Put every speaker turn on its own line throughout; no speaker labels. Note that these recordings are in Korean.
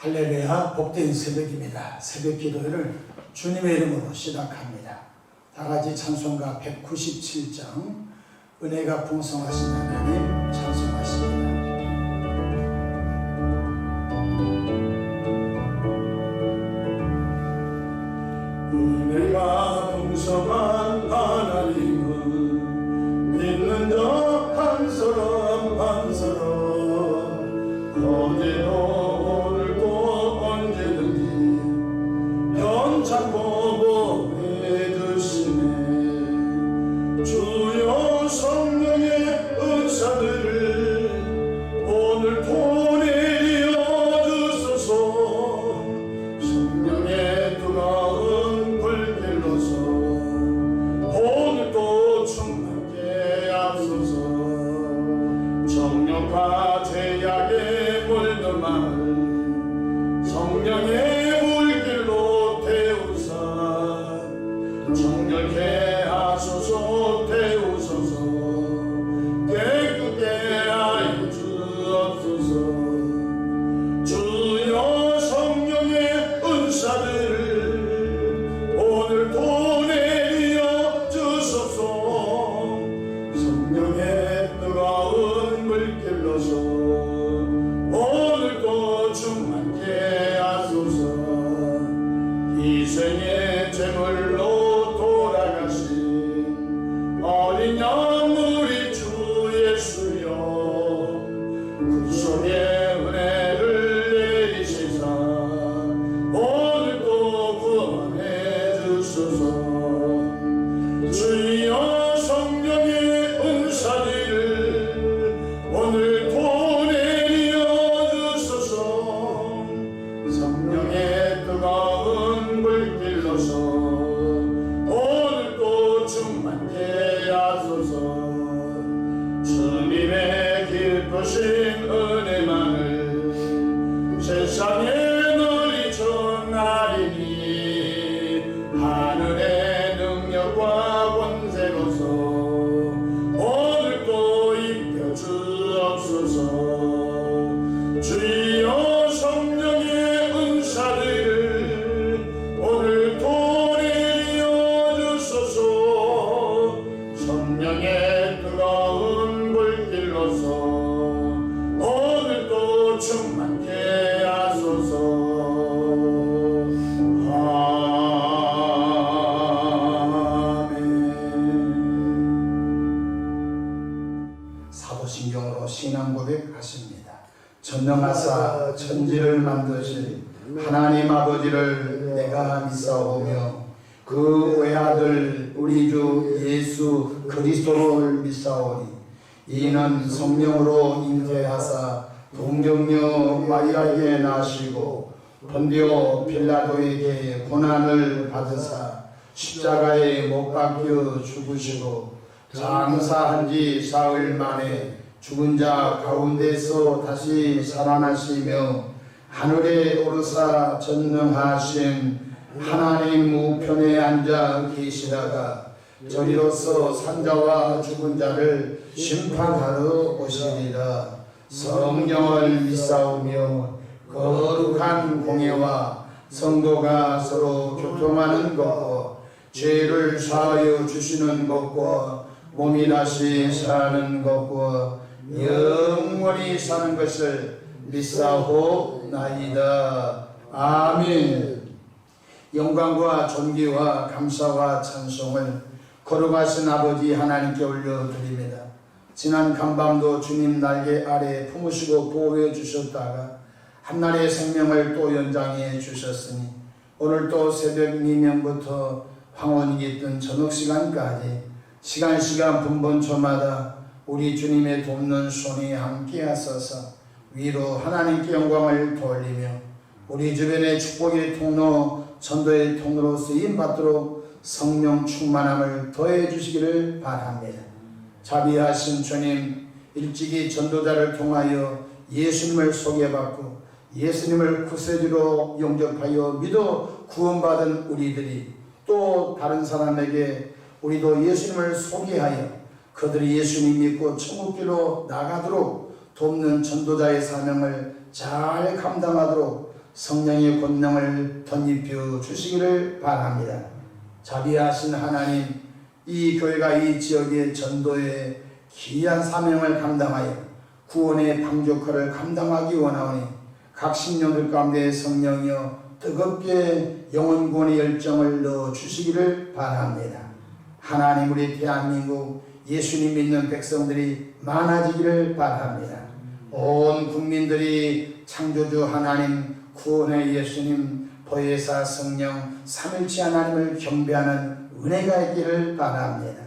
할렐루야, 복된 새벽입니다. 새벽 기도회를 주님의 이름으로 시작합니다. 다같이 찬송가 197장 은혜가 풍성하신 하나님 찬송하십니다. 은혜가 풍성한 하나님은 믿는 자 한 사람 한 사람 어제도 오늘도 언제든지 변찮고 보내주시네. 주여 성령의 은사들을 오늘 보내려 주소서. 성령의 뜨거운 불길로서 오늘도 충만케 하소서. 정욕과 죄악에 물든 마음 성령의 물길로 태우사 정결케 하소서. 태우소서. 깨끗게 하여 주옵소서. 주여 성령의 은사들을 오늘 보내려 주소서. 성령의 뜨거운 물길로서 오늘도 충만케 하소서. 희생의 제물로 돌아가신 어린 양 우리 주 예수여, 구속의 은혜를 내리시사 오늘도 구원해 주소서. 주여 성령의 은사들을 오늘 보내려 주소서. 성령의 뜨거운 불길로서 오늘도 충만케 하소서. 주님의 기쁘신 은혜만을 세상에 널리 전하리니 하늘의 능력과 권세로서 오늘도 입혀 주옵소서. 주여 성령의 은사들을 오늘 보내려 주소서. 성령의 뜨거운 불길로서 오늘도 충만케 하소서. 사도신경으로 신앙 고백하십니다. 전능하사 천지를 만드신 하나님 아버지를 내가 믿사오며 그 외아들 우리 주 예수 그리스도를 믿사오니 이는 성령으로 잉태하사 동정녀 마리아에게 나시고 본디오 빌라도에게 고난을 받으사 십자가에 못 박혀 죽으시고 장사한 지 사흘 만에 죽은 자 가운데서 다시 살아나시며 하늘에 오르사 전능하신 하나님 우편에 앉아 계시다가 저리로서 산자와 죽은 자를 심판하러 오시리라. 성령을 믿사오며 거룩한 공예와 성도가 서로 교통하는 것과 죄를 사하여 주시는 것과 몸이 다시 사는 것과 영원히 사는 것을 믿사오나이다. 아멘. 영광과 존귀와 감사와 찬송을 거룩하신 아버지 하나님께 올려드립니다. 지난 간밤도 주님 날개 아래 품으시고 보호해 주셨다가 한날의 생명을 또 연장해 주셨으니 오늘 또 새벽 미명부터 황혼이 깃든 저녁시간까지 시간 분번초마다 우리 주님의 돕는 손이 함께 하소서. 위로 하나님께 영광을 돌리며 우리 주변의 축복의 통로 전도의 통로로 쓰임받도록 성령 충만함을 더해 주시기를 바랍니다. 자비하신 주님, 일찍이 전도자를 통하여 예수님을 소개받고 예수님을 구세주로 영접하여 믿어 구원받은 우리들이 또 다른 사람에게 우리도 예수님을 소개하여 그들이 예수님 믿고 천국길로 나가도록 돕는 전도자의 사명을 잘 감당하도록
성령의 권능을 덧입혀 주시기를 바랍니다. 자비하신 하나님, 이 교회가 이 지역의 전도에 귀한 사명을 감당하여 구원의 방조커를 감당하기 원하오니 각 신령들 가운데 성령이여 뜨겁게 영혼 구원의 열정을 넣어 주시기를 바랍니다. 하나님, 우리 대한민국 예수님 믿는 백성들이 많아지기를 바랍니다. 온 국민들이 창조주 하나님, 구원의 예수님, 보혜사 성령, 삼일체 하나님을 경배하는 은혜가 있기를 바랍니다.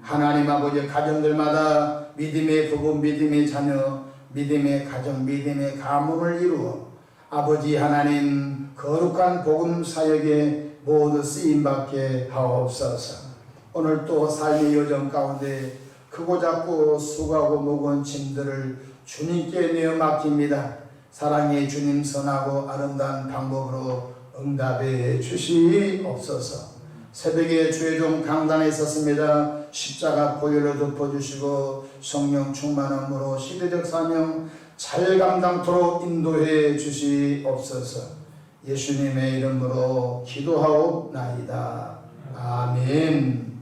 하나님 아버지, 가정들마다 믿음의 부부, 믿음의 자녀, 믿음의 가정, 믿음의 가문을 이루어 아버지 하나님 거룩한 복음 사역에 모두 쓰임받게 하옵소서. 오늘 또 삶의 여정 가운데 크고 작고 수고하고 무거운 짐들을 주님께 내어 맡깁니다. 사랑의 주님 선하고 아름다운 방법으로 응답해 주시옵소서. 새벽에 주의 종 강단에 있었습니다. 십자가 보혈로 덮어주시고 성령 충만함으로 시대적 사명 잘 감당토록 인도해 주시옵소서. 예수님의 이름으로 기도하옵나이다. 아멘.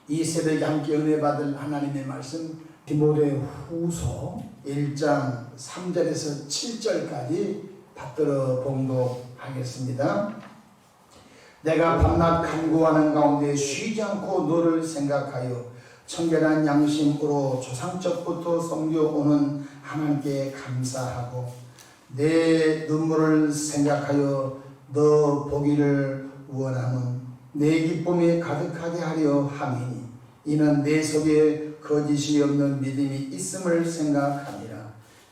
이 새벽에 함께 은혜 받을 하나님의 말씀, 디모데후서 1장 3절에서 7절까지 받들어 봉독하겠습니다. 내가 밤낮 간구하는 가운데 쉬지 않고 너를 생각하여 청결한 양심으로 조상적부터 섬겨오는 하나님께 감사하고 내 눈물을 생각하여 너 보기를 원하는 내 기쁨이 가득하게 하려 함이니 이는 내 속에 거짓이 없는 믿음이 있음을 생각합니다.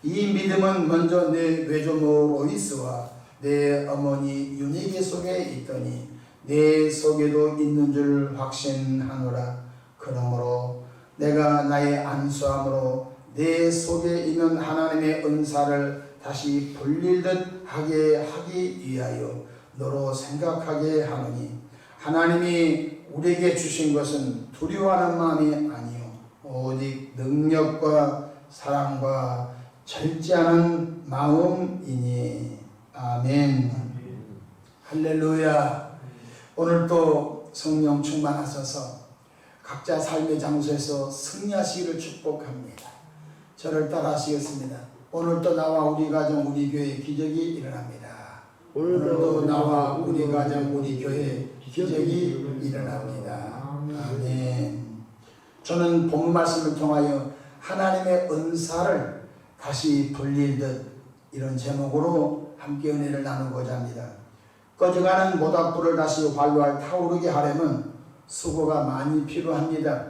이 믿음은 먼저 내 외조모 로이스와 내 어머니 유니게 속에 있더니 내 속에도 있는 줄 확신하노라. 그러므로 내가 나의 안수함으로 내 속에 있는 하나님의 은사를 다시 불릴듯 하게 하기 위하여 너로 생각하게 하노니 하나님이 우리에게 주신 것은 두려워하는 마음이 아니요 오직 능력과 사랑과 절제하는 마음이니. 아멘. 할렐루야. 오늘도 성령 충만하셔서 각자 삶의 장소에서 승리하시기를 축복합니다. 저를 따라 하시겠습니다. 오늘도 나와 우리 가정 우리 교회 기적이 일어납니다. 오늘도 나와 우리 가정 우리 교회 기적이 일어납니다. 아멘. 저는 본문 말씀을 통하여 하나님의 은사를 다시 불릴듯 이런 제목으로 함께 은혜를 나누고자 합니다. 꺼져가는 모닥불을 다시 활활 타오르게 하려면 수고가 많이 필요합니다.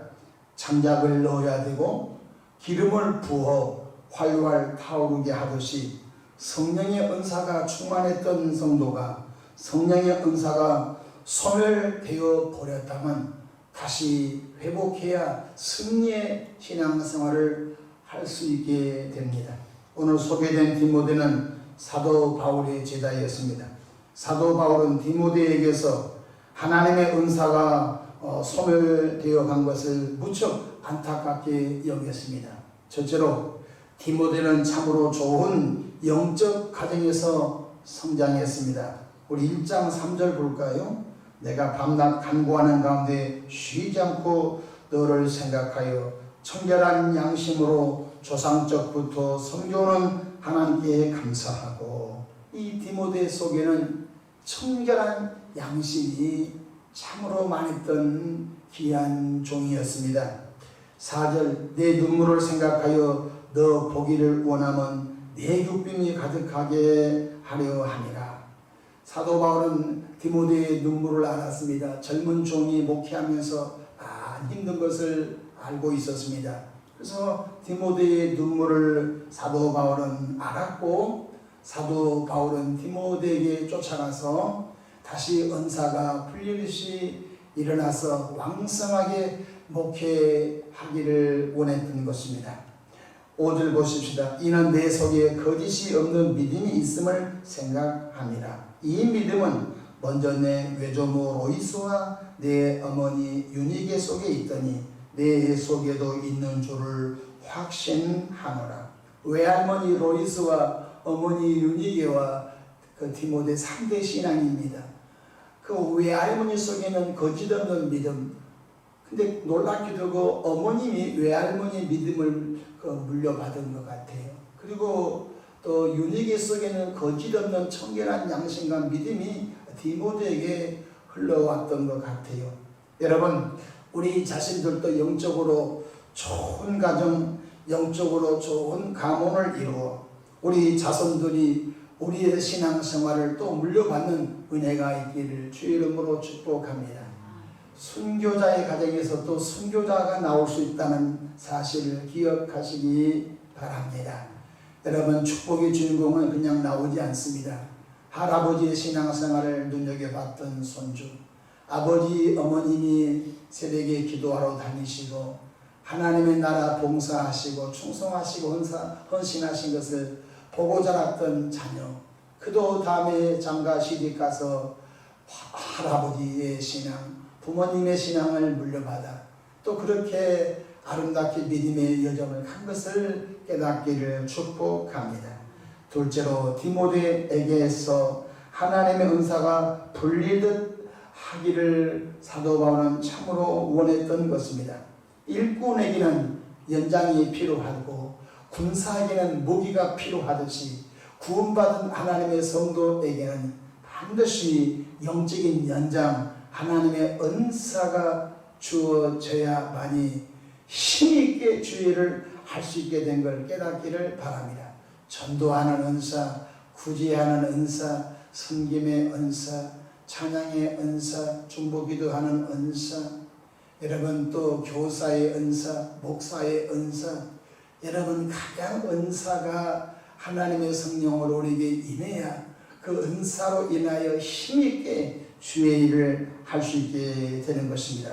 장작을 넣어야 되고 기름을 부어 활활 타오르게 하듯이 성령의 은사가 충만했던 성도가 성령의 은사가 소멸되어 버렸다면 다시 회복해야 승리의 신앙생활을 할 수 있게 됩니다. 오늘 소개된 디모데는 사도 바울의 제자였습니다. 사도 바울은 디모데에게서 하나님의 은사가 소멸되어 간 것을 무척 안타깝게 여겼습니다. 첫째로 디모데는 참으로 좋은 영적 가정에서 성장했습니다. 우리 1장 3절 볼까요? 내가 밤낮 간구하는 가운데 쉬지 않고 너를 생각하여 청결한 양심으로 조상적부터 섬겨오는 하나님께 감사하고. 이 디모데 속에는 청결한 양심이 참으로 많았던 귀한 종이었습니다. 4절 내 눈물을 생각하여 너 보기를 원하면 내 기쁨이 가득하게 하려 함이라. 사도 바울은 디모데의 눈물을 알았습니다. 젊은 종이 목회하면서 많이 힘든 것을 알고 있었습니다. 그래서 디모데의 눈물을 사도 바울은 알았고 사도 바울은 디모데에게 쫓아가서 다시 은사가 풀리듯이 일어나서 왕성하게 목회하기를 원했던 것입니다. 5절 보십시다. 이는 내 속에 거짓이 없는 믿음이 있음을 생각합니다. 이 믿음은 먼저 내 외조모 로이스와 내 어머니 유니게 속에 있더니 내 속에도 있는 줄을 확신하노라. 외할머니 로이스와 어머니 유니게와 그 디모데 3대 신앙입니다. 그 외할머니 속에는 거짓 없는 믿음. 근데 놀랍게도 그 어머님이 외할머니 믿음을 물려받은 것 같아요. 그리고 또 윤희계 속에는 거짓 없는 청결한 양심과 믿음이 디모데에게 흘러왔던 것 같아요. 여러분, 우리 자신들도 영적으로 좋은 가정, 영적으로 좋은 가문을 이루어 우리 자손들이 우리의 신앙생활을 또 물려받는 은혜가 있기를 주의 이름으로 축복합니다. 순교자의 가정에서 또 순교자가 나올 수 있다는 사실을 기억하시기 바랍니다. 여러분, 축복의 주인공은 그냥 나오지 않습니다. 할아버지의 신앙생활을 눈여겨봤던 손주, 아버지 어머님이 새벽에 기도하러 다니시고 하나님의 나라 봉사하시고 충성하시고 헌신하신 것을 보고 자랐던 자녀, 그도 다음에 장가 시집 가서 할아버지의 신앙, 부모님의 신앙을 물려받아 또 그렇게 아름답게 믿음의 여정을 간 것을 깨닫기를 축복합니다. 둘째로 디모데에게서 하나님의 은사가 불리듯 하기를 사도 바울은 참으로 원했던 것입니다. 일꾼에게는 연장이 필요하고 군사에게는 무기가 필요하듯이 구원받은 하나님의 성도에게는 반드시 영적인 연장, 하나님의 은사가 주어져야만이 힘있게 주의를 할 수 있게 된 걸 깨닫기를 바랍니다. 전도하는 은사, 구제하는 은사, 섬김의 은사, 찬양의 은사, 중보기도하는 은사, 여러분 또 교사의 은사, 목사의 은사, 여러분 가장 은사가 하나님의 성령으로 우리에게 임해야 그 은사로 인하여 힘있게 주의 일을 할 수 있게 되는 것입니다.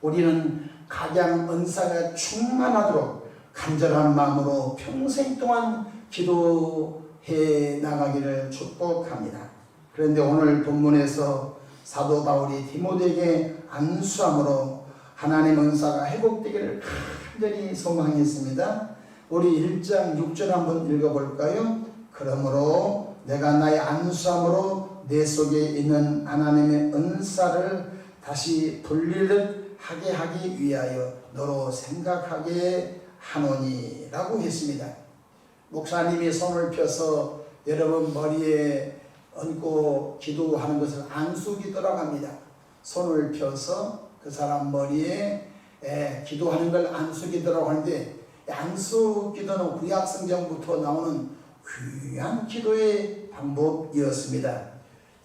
우리는 가장 은사가 충만하도록 간절한 마음으로 평생 동안 기도해 나가기를 축복합니다. 그런데 오늘 본문에서 사도 바울이 디모데에게 안수함으로 하나님의 은사가 회복되기를 간절히 소망했습니다. 우리 1장 6절 한번 읽어볼까요? 그러므로 내가 나의 안수함으로 내 속에 있는 하나님의 은사를 다시 불리듯 하게 하기 위하여 너로 생각하게 하노니 라고 했습니다. 목사님이 손을 펴서 여러분 머리에 얹고 기도하는 것을 안수기도라고 합니다. 손을 펴서 그 사람 머리에 기도하는 걸 안수기도라고 하는데, 안수기도는 구약성경부터 나오는 귀한 기도의 방법이었습니다.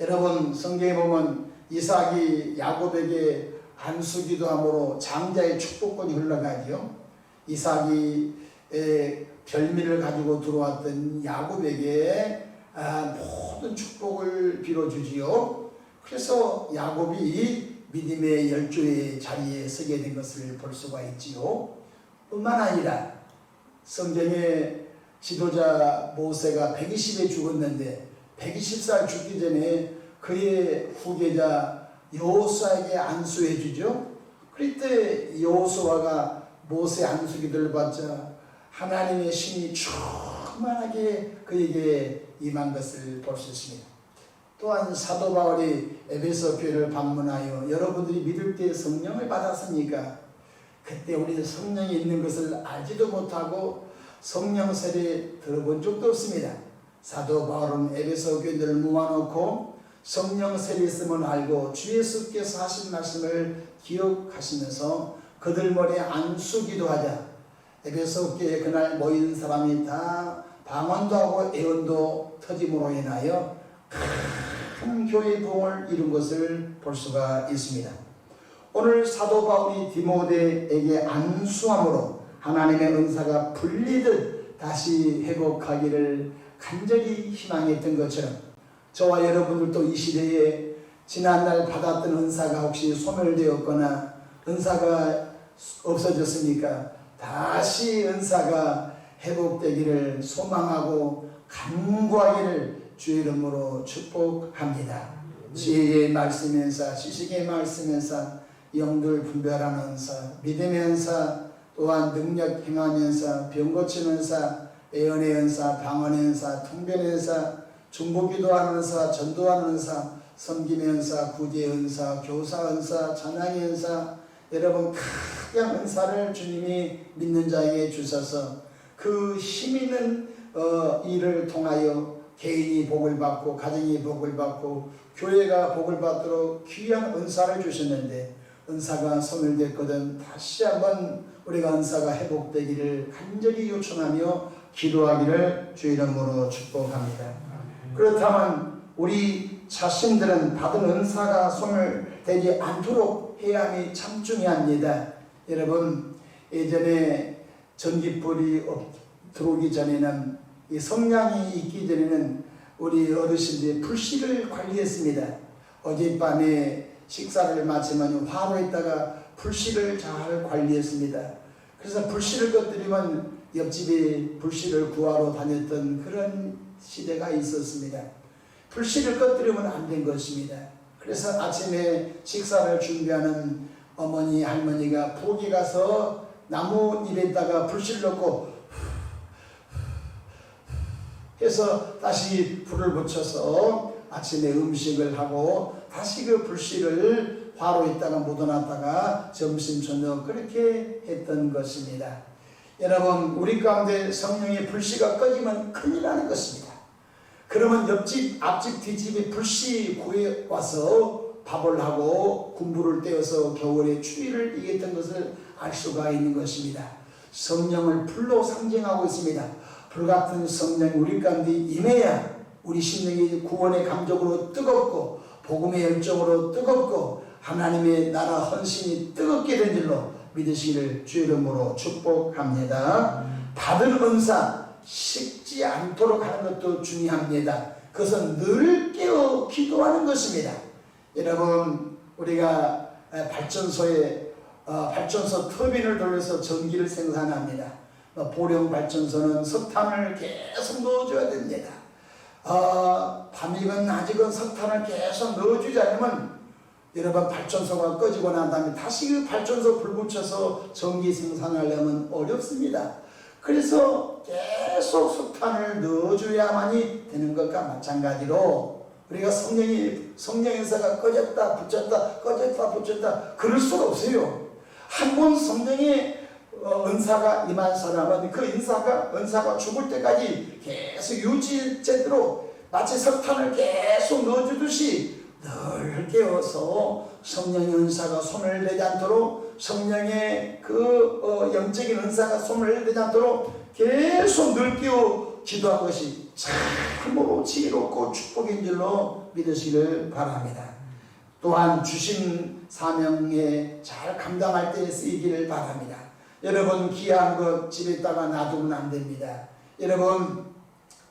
여러분, 성경에 보면 이삭이 야곱에게 안수기도함으로 장자의 축복권이 흘러가죠. 이삭이 별미를 가지고 들어왔던 야곱에게 모든 축복을 빌어주지요. 그래서 야곱이 믿음의 열조의 자리에 서게 된 것을 볼 수가 있지요. 뿐만 아니라 성경의 지도자 모세가 120에 죽었는데 120살 죽기 전에 그의 후계자 여호수아에게 안수해 주죠. 그때 여호수아가 모세 안수기도를 받자 하나님의 신이 충만하게 그에게 임한 것을 볼 수 있습니다. 또한 사도 바울이 에베소 교회를 방문하여 여러분들이 믿을 때 성령을 받았습니까? 그때 우리는 성령이 있는 것을 알지도 못하고 성령 세례 들어본 적도 없습니다. 사도 바울은 에베소 교인들을 모아놓고 성령 세례 있음을 알고 주 예수께서 하신 말씀을 기억하시면서 그들 머리에 안수기도 하자 에베소 교회에 그날 모인 사람이 다 방언도 하고 애언도 터짐으로 인하여 큰 교회의 부흥을 이룬 것을 볼 수가 있습니다. 오늘 사도 바울이 디모데에게 안수함으로 하나님의 은사가 불리듯 다시 회복하기를 간절히 희망했던 것처럼 저와 여러분들도 이 시대에 지난날 받았던 은사가 혹시 소멸되었거나 은사가 없어졌습니까? 다시 은사가 회복되기를 소망하고 간구하기를 주의 이름으로 축복합니다. 지혜의 말씀 은사, 지식의 말씀 은사, 영들 분별하는 은사, 믿음의 은사, 또한 능력 행하는 은사, 병 고치는 은사, 예언의 은사, 방언의 은사, 통변의 은사, 중보기도하는 은사, 전도하는 은사, 섬김의 은사, 구제의 은사, 교사 은사, 찬양의 은사, 여러분 각양 은사를 주님이 믿는 자에게 주셔서 그 힘있는 일을 통하여 개인이 복을 받고 가정이 복을 받고 교회가 복을 받도록 귀한 은사를 주셨는데 은사가 소멸됐거든 다시 한번 우리가 은사가 회복되기를 간절히 요청하며 기도하기를 주 이름으로 축복합니다. 그렇다면 우리 자신들은 받은 은사가 소멸되지 않도록 해야 함이 참 중요합니다. 여러분 예전에 전기불이 들어오기 전에는 이 성냥이 있기 전에는 우리 어르신들이 불씨를 관리했습니다. 어젯밤에 식사를 마치면 화로에다가 불씨를 잘 관리했습니다. 그래서 불씨를 꺼뜨리면 옆집에 불씨를 구하러 다녔던 그런 시대가 있었습니다. 불씨를 꺼뜨리면 안 된 것입니다. 그래서 아침에 식사를 준비하는 어머니 할머니가 부엌에 가서 나무잎에다가 불씨를 넣고 해서 다시 불을 붙여서 아침에 음식을 하고 다시 그 불씨를 화로에다가 묻어놨다가 점심 저녁 그렇게 했던 것입니다. 여러분 우리 가운데 성령의 불씨가 꺼지면 큰일 나는 것입니다. 그러면 옆집 앞집 뒤집에 불씨 구해 와서 밥을 하고 군부를 떼어서 겨울에 추위를 이겼던 것을 알 수가 있는 것입니다. 성령을 불로 상징하고 있습니다. 불같은 성령이 우리 가운데 임해야 우리 심령이 구원의 감정으로 뜨겁고 복음의 열정으로 뜨겁고 하나님의 나라 헌신이 뜨겁게 된 줄로 믿으시기를 주 이름으로 축복합니다. 받은 은사 식지 않도록 하는 것도 중요합니다. 그것은 늘 깨어 기도하는 것입니다. 여러분 우리가 발전소 터빈을 돌려서 전기를 생산합니다. 보령 발전소는 석탄을 계속 넣어줘야 됩니다. 밤이건 낮이건 석탄을 계속 넣어주지 않으면 여러분 발전소가 꺼지고 난 다음에 다시 그 발전소 불 붙여서 전기 생산하려면 어렵습니다. 그래서 계속 석탄을 넣어줘야만이 되는 것과 마찬가지로 우리가 성령의 은사가 꺼졌다 붙였다 꺼졌다 붙였다 그럴 수가 없어요. 한 번 성령의 은사가 임한 사람은 그 은사가 죽을 때까지 계속 유지되도록 마치 석탄을 계속 넣어주듯이 늘 깨워서 성령의 은사가 소멸되지 않도록 성령의 그 영적인 은사가 소멸되지 않도록 계속 늘 깨워 기도한 것이 참으로 지혜롭고 축복인 줄로 믿으시길 바랍니다. 또한 주신 사명에 잘 감당할 때 쓰이기를 바랍니다. 여러분 귀한 것 집에다가 놔두면 안 됩니다. 여러분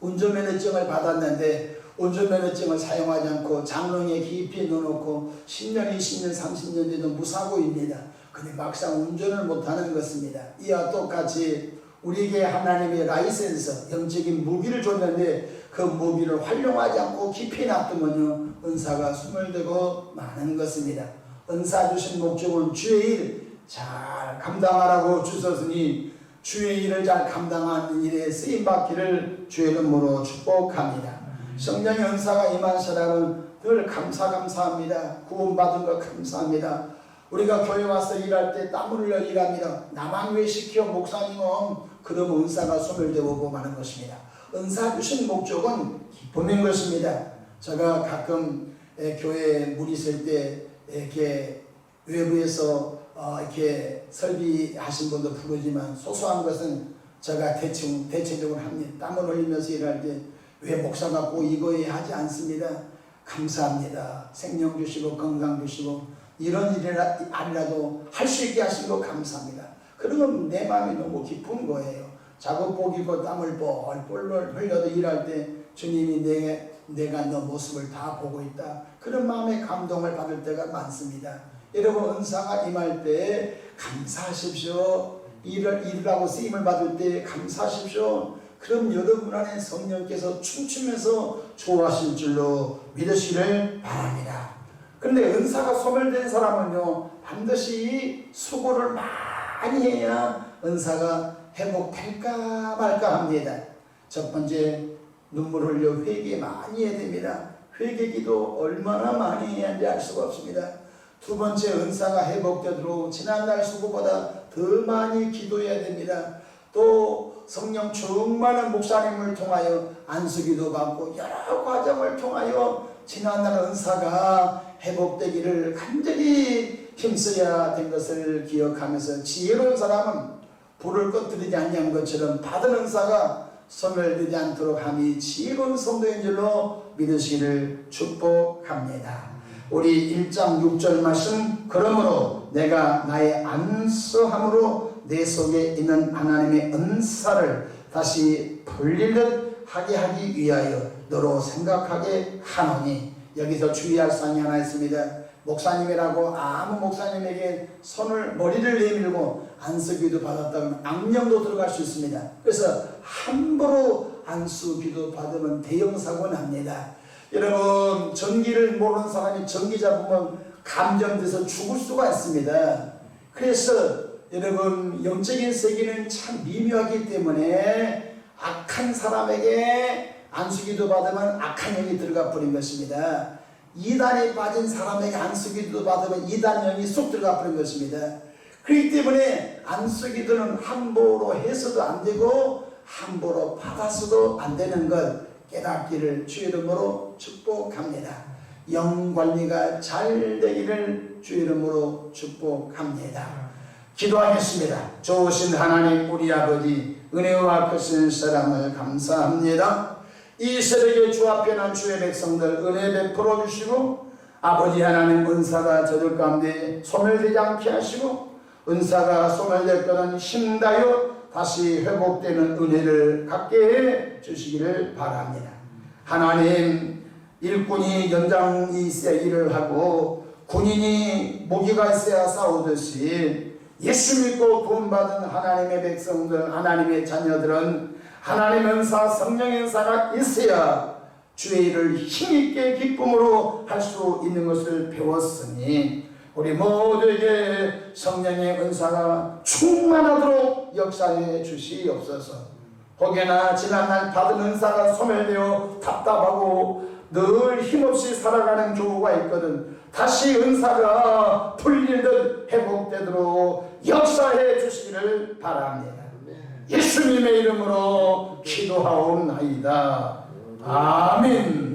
운전면허증을 받았는데 운전면허증을 사용하지 않고 장롱에 깊이 넣어놓고 10년, 20년, 30년 돼도 무사고입니다. 근데 막상 운전을 못하는 것입니다. 이와 똑같이 우리에게 하나님의 라이센스, 영적인 무기를 줬는데 그 무기를 활용하지 않고 깊이 놔두면요 은사가 소멸되고 마는 것입니다. 은사 주신 목적은 주의 일 잘 감당하라고 주셨으니 주의 일을 잘 감당하는 일에 쓰임받기를 주의 이름으로 축복합니다. 성령의 은사가 임한 사람은 늘 감사합니다. 구원받은 것 감사합니다. 우리가 교회 와서 일할 때 땀 흘려 일합니다. 나만 왜 시켜 목사님은 그러면 은사가 소멸되고 마는 것입니다. 은사 주신 목적은 기쁨인 것입니다. 제가 가끔 교회에 물 있을 때 이렇게 외부에서 이렇게 설비하신 분도 부르지만 소소한 것은 제가 대체적으로 합니다. 땀을 흘리면서 일할 때 왜 목사가 꼭 이거에 하지 않습니다. 감사합니다. 생명 주시고 건강 주시고 이런 일이라도 할 수 있게 하신 거 감사합니다. 그러면 내 마음이 너무 기쁜 거예요. 작업복이고 땀을 뻘뻘 흘려도 일할 때 주님이 내가 너 모습을 다 보고 있다. 그런 마음의 감동을 받을 때가 많습니다. 여러분 은사가 임할 때 감사하십시오. 일을 하고 쓰임을 받을 때 감사하십시오. 그럼 여러분 안에 성령께서 춤추면서 좋아하실 줄로 믿으시기를 바랍니다. 그런데 은사가 소멸된 사람은요 반드시 수고를 많이 해야 은사가 회복될까 말까 합니다. 첫 번째 눈물 흘려 회개 많이 해야 됩니다. 회개 기도 얼마나 많이 해야 하는지 알 수가 없습니다. 두 번째, 은사가 회복되도록 지난날 수고보다 더 많이 기도해야 됩니다. 또 성령 충만한 목사님을 통하여 안수기도 받고 여러 과정을 통하여 지난날 은사가 회복되기를 간절히 힘써야 된 것을 기억하면서, 지혜로운 사람은 불을 꺼뜨리지 아니한 것처럼 받은 은사가 소멸되지 않도록 함이 지혜로운 성도인 줄로 믿으시기를 축복합니다. 우리 1장 6절 말씀, 그러므로 내가 나의 안수함으로 내 속에 있는 하나님의 은사를 다시 불리듯 하게 하기 위하여 너로 생각하게 하노니. 여기서 주의할 사항이 하나 있습니다. 목사님이라고 아무 목사님에게 머리를 내밀고 안수기도 받았다면 악령도 들어갈 수 있습니다. 그래서 함부로 안수기도 받으면 대형사고 납니다. 여러분, 전기를 모르는 사람이 전기 잡으면 감전돼서 죽을 수가 있습니다. 그래서 여러분, 영적인 세계는 참 미묘하기 때문에 악한 사람에게 안수기도 받으면 악한 영이 들어가 버린 것입니다. 이단에 빠진 사람에게 안수기도 받으면 이단 영이 쏙 들어가 버린 것입니다. 그렇기 때문에 안수기도는 함부로 해서도 안 되고 함부로 받아서도 안 되는 것 깨닫기를 주 이름으로 축복합니다. 영관리가 잘 되기를 주 이름으로 축복합니다. 기도하겠습니다. 좋으신 하나님, 우리 아버지, 은혜와 크신 사랑을 감사합니다. 이 새벽에 주 앞에 난 주의 백성들 은혜 베풀어 주시고, 아버지 하나님, 은사가 저들 가운데 소멸되지 않게 하시고, 은사가 소멸될 것은 힘다여 다시 회복되는 은혜를 갖게 해 주시기를 바랍니다. 하나님, 일꾼이 연장이 있어야 일을 하고 군인이 무기가 있어야 싸우듯이 예수 믿고 구원받은 하나님의 백성들, 하나님의 자녀들은 하나님 은사, 성령 은사가 있어야 주의 일을 힘있게 기쁨으로 할 수 있는 것을 배웠으니, 우리 모두에게 성령의 은사가 충만하도록 역사해 주시옵소서. 혹여나 지난날 받은 은사가 소멸되어 답답하고 늘 힘없이 살아가는 교우가 있거든, 다시 은사가 풀리듯 회복되도록 역사해 주시기를 바랍니다. 예수님의 이름으로 기도하옵나이다. 아멘.